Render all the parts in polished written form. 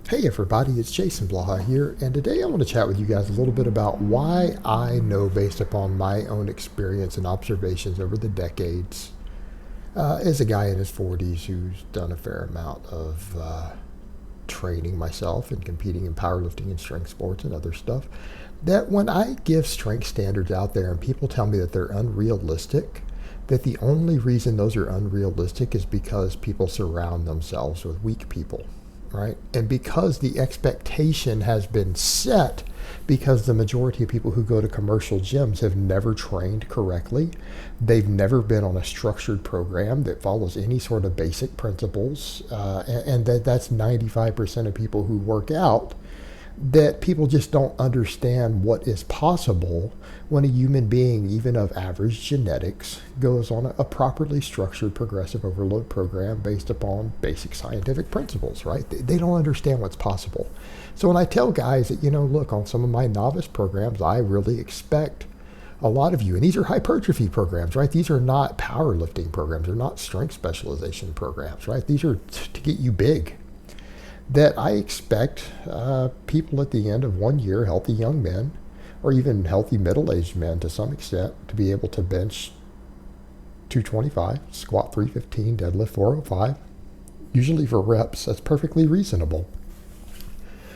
Hey everybody, it's Jason Blaha here, and today I want to chat with you guys a little bit about why I know, based upon my own experience and observations over the decades, as a guy in his 40s who's done a fair amount of training myself and competing in powerlifting and strength sports and other stuff, that when I give strength standards out there and people tell me that they're unrealistic, that the only reason those are unrealistic is because people surround themselves with weak people. Right? And because the expectation has been set, because the majority of people who go to commercial gyms have never trained correctly, they've never been on a structured program that follows any sort of basic principles, and that's 95% of people who work out, that people just don't understand what is possible when a human being, even of average genetics, goes on a properly structured progressive overload program based upon basic scientific principles, right? They don't understand what's possible. So when I tell guys that, look, on some of my novice programs, I really expect a lot of you, and these are hypertrophy programs, right? These are not powerlifting programs. They're not strength specialization programs, right? These are to get you big. That I expect people at the end of 1 year, healthy young men, or even healthy middle-aged men to some extent, to be able to bench 225, squat 315, deadlift 405, usually for reps. That's perfectly reasonable.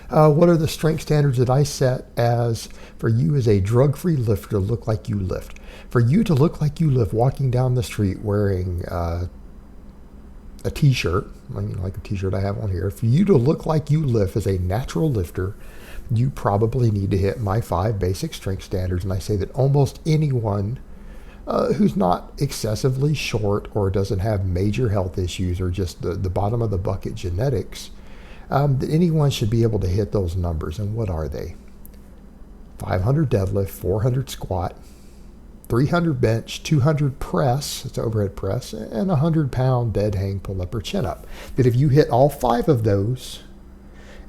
What are the strength standards that I set as for you as a drug-free lifter to look like you lift? For you to look like you lift walking down the street wearing a t-shirt, like a t-shirt I have on here, for you to look like you lift as a natural lifter, you probably need to hit my 5 basic strength standards. And I say that almost anyone who's not excessively short or doesn't have major health issues or just the bottom of the bucket genetics, that anyone should be able to hit those numbers. And what are they? 500 deadlift, 400 squat, 300 bench, 200 press, it's overhead press, and 100-pound dead hang pull-up or chin-up. That if you hit all 5 of those,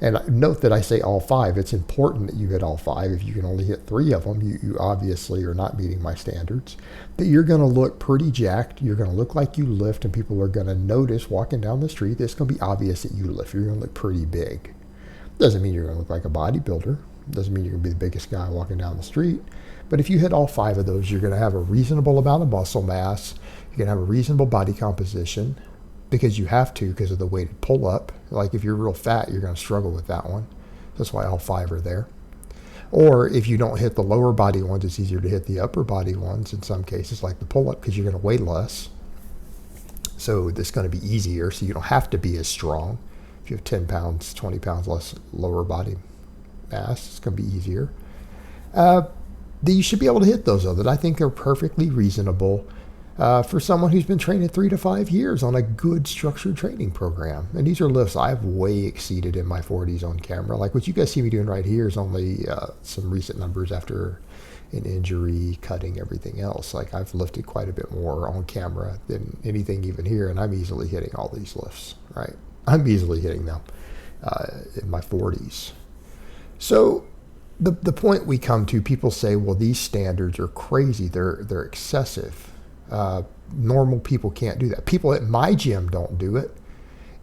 and note that I say all 5, it's important that you hit all 5. If you can only hit 3 of them, you obviously are not meeting my standards. That you're going to look pretty jacked, you're going to look like you lift, and people are going to notice walking down the street that it's going to be obvious that you lift. You're going to look pretty big. Doesn't mean you're going to look like a bodybuilder. Doesn't mean you're going to be the biggest guy walking down the street. But if you hit all 5 of those, you're going to have a reasonable amount of muscle mass. You're going to have a reasonable body composition because you have to, because of the weighted pull-up. Like if you're real fat, you're going to struggle with that one. That's why all 5 are there. Or if you don't hit the lower body ones, it's easier to hit the upper body ones in some cases, like the pull-up, because you're going to weigh less. So this is going to be easier, so you don't have to be as strong. If you have 10 pounds, 20 pounds less lower body mass, it's going to be easier. You should be able to hit those, though, that I think are perfectly reasonable for someone who's been training 3 to 5 years on a good structured training program. And these are lifts I've way exceeded in my 40s on camera. Like what you guys see me doing right here is only some recent numbers after an injury, cutting, everything else. Like I've lifted quite a bit more on camera than anything even here, and I'm easily hitting all these lifts, right? I'm easily hitting them in my 40s. So the point we come to, people say, well, these standards are crazy. They're excessive. Normal people can't do that. People at my gym don't do it.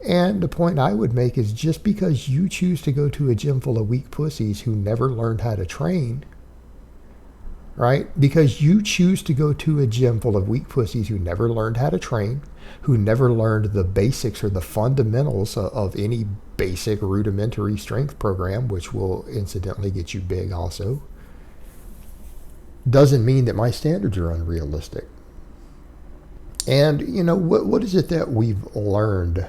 And the point I would make is just because you choose to go to a gym full of weak pussies who never learned how to train, right? Because you choose to go to a gym full of weak pussies who never learned how to train, who never learned the basics or the fundamentals of any basic rudimentary strength program, which will incidentally get you big also, doesn't mean that my standards are unrealistic. And, what is it that we've learned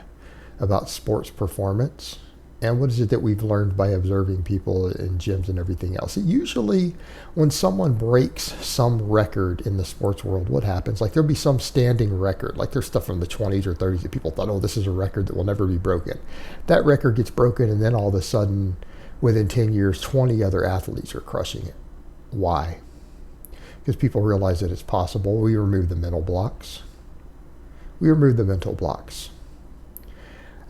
about sports performance? And what is it that we've learned by observing people in gyms and everything else? Usually when someone breaks some record in the sports world, what happens? Like there'll be some standing record, like there's stuff from the 20s or 30s that people thought, oh, this is a record that will never be broken. That record gets broken, and then all of a sudden, within 10 years, 20 other athletes are crushing it. Why? Because people realize that it's possible. We remove the mental blocks.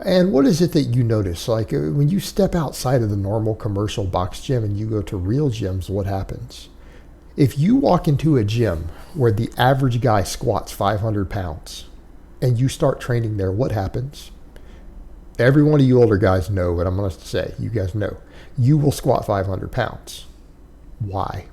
And what is it that you notice? Like when you step outside of the normal commercial box gym and you go to real gyms, what happens? If you walk into a gym where the average guy squats 500 pounds and you start training there, what happens? Every one of you older guys know what I'm going to say. You guys know. You will squat 500 pounds. Why?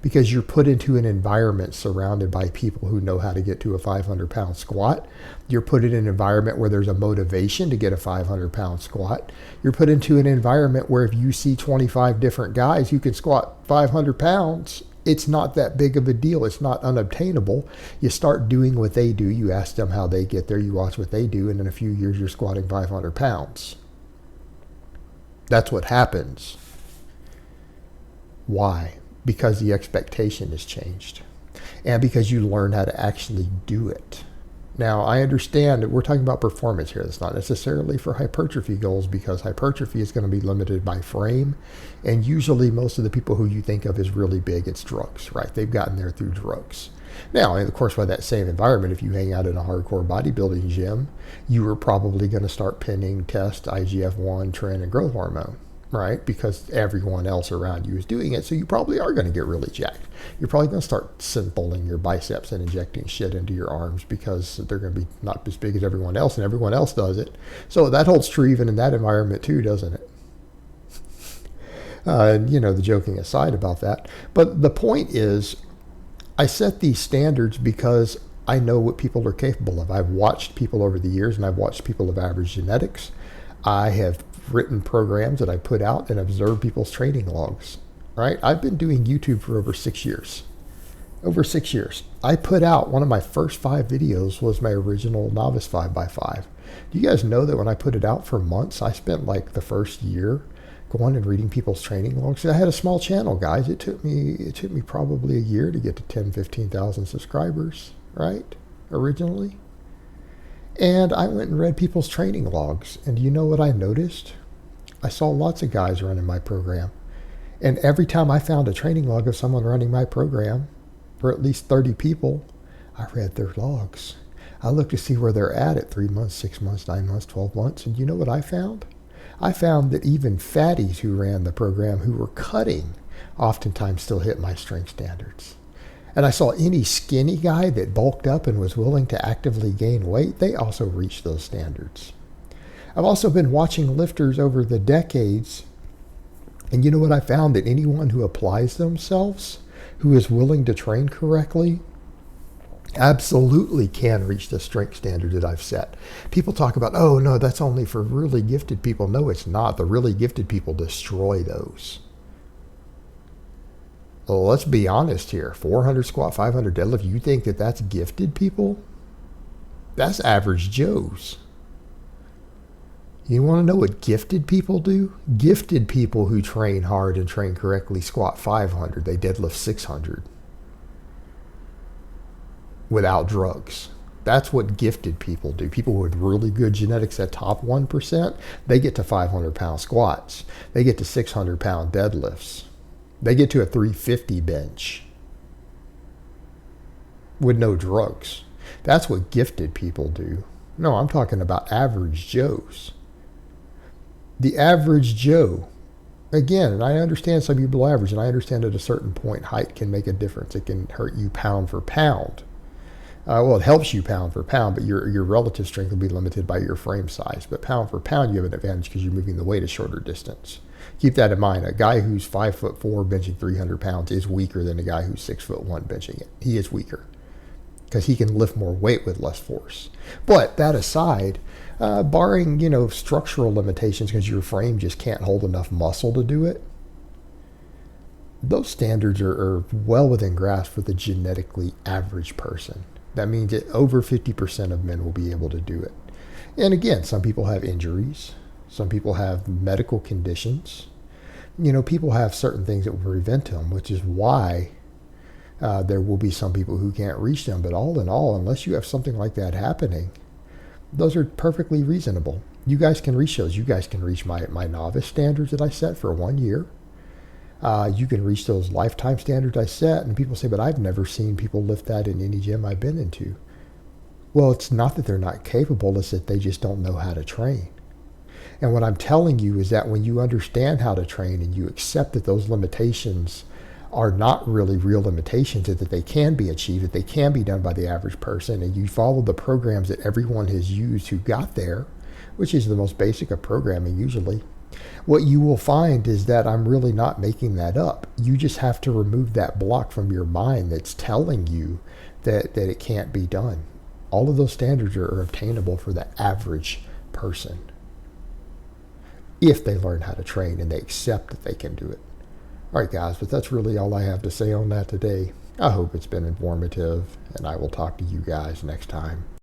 Because you're put into an environment surrounded by people who know how to get to a 500-pound squat. You're put in an environment where there's a motivation to get a 500-pound squat. You're put into an environment where if you see 25 different guys who can squat 500 pounds, it's not that big of a deal. It's not unobtainable. You start doing what they do. You ask them how they get there. You watch what they do. And in a few years, you're squatting 500 pounds. That's what happens. Why? Because the expectation has changed. And because you learn how to actually do it. Now, I understand that we're talking about performance here. It's not necessarily for hypertrophy goals, because hypertrophy is going to be limited by frame. And usually most of the people who you think of as really big, it's drugs, right? They've gotten there through drugs. Now, of course, by that same environment, if you hang out in a hardcore bodybuilding gym, you are probably going to start pinning test IGF-1, tren, and growth hormone, right? Because everyone else around you is doing it. So you probably are going to get really jacked. You're probably going to start syntheling your biceps and injecting shit into your arms because they're going to be not as big as everyone else, and everyone else does it. So that holds true even in that environment too, doesn't it? And the joking aside about that. But the point is, I set these standards because I know what people are capable of. I've watched people over the years, and I've watched people of average genetics. I have written programs that I put out and observed people's training logs, right? I've been doing YouTube for over 6 years. Over 6 years. I put out one of my first 5 videos was my original Novice 5x5. Do you guys know that when I put it out for months, I spent like the first year going and reading people's training logs? I had a small channel, guys. It took me probably a year to get to 10, 15,000 subscribers, right? Originally. And I went and read people's training logs. And you know what I noticed? I saw lots of guys running my program. And every time I found a training log of someone running my program, for at least 30 people, I read their logs. I looked to see where they're at 3 months, 6 months, 9 months, 12 months. And you know what I found? I found that even fatties who ran the program, who were cutting, oftentimes still hit my strength standards. And I saw any skinny guy that bulked up and was willing to actively gain weight, they also reached those standards. I've also been watching lifters over the decades, and you know what I found? That anyone who applies themselves, who is willing to train correctly, absolutely can reach the strength standard that I've set. People talk about, oh no, that's only for really gifted people. No, it's not. The really gifted people destroy those. Well, let's be honest here. 400 squat, 500 deadlift. You think that that's gifted people? That's average Joes. You want to know what gifted people do? Gifted people who train hard and train correctly squat 500. They deadlift 600. Without drugs. That's what gifted people do. People with really good genetics, that top 1%, they get to 500-pound squats. They get to 600-pound deadlifts. They get to a 350 bench with no drugs. That's what gifted people do. No, I'm talking about average Joes. The average Joe, again, and I understand some people are average, and I understand at a certain point height can make a difference. It can hurt you pound for pound. Well, it helps you pound for pound, but your relative strength will be limited by your frame size. But pound for pound, you have an advantage because you're moving the weight a shorter distance. Keep that in mind. A guy who's 5'4" benching 300 pounds is weaker than a guy who's 6'1" benching it. He is weaker because he can lift more weight with less force. But that aside, barring structural limitations because your frame just can't hold enough muscle to do it, those standards are well within grasp for the genetically average person. That means that over 50% of men will be able to do it. And again, some people have injuries. Some people have medical conditions. People have certain things that will prevent them, which is why there will be some people who can't reach them. But all in all, unless you have something like that happening, those are perfectly reasonable. You guys can reach those. You guys can reach my novice standards that I set for 1 year. You can reach those lifetime standards I set. And people say, but I've never seen people lift that in any gym I've been into. Well, it's not that they're not capable. It's that they just don't know how to train. And what I'm telling you is that when you understand how to train and you accept that those limitations are not really real limitations, that they can be achieved, that they can be done by the average person, and you follow the programs that everyone has used who got there which is the most basic of programming usually, what you will find is that I'm really not making that up. You just have to remove that block from your mind that's telling you that it can't be done. All of those standards are obtainable for the average person if they learn how to train and they accept that they can do it. All right, guys, but that's really all I have to say on that today. I hope it's been informative, and I will talk to you guys next time.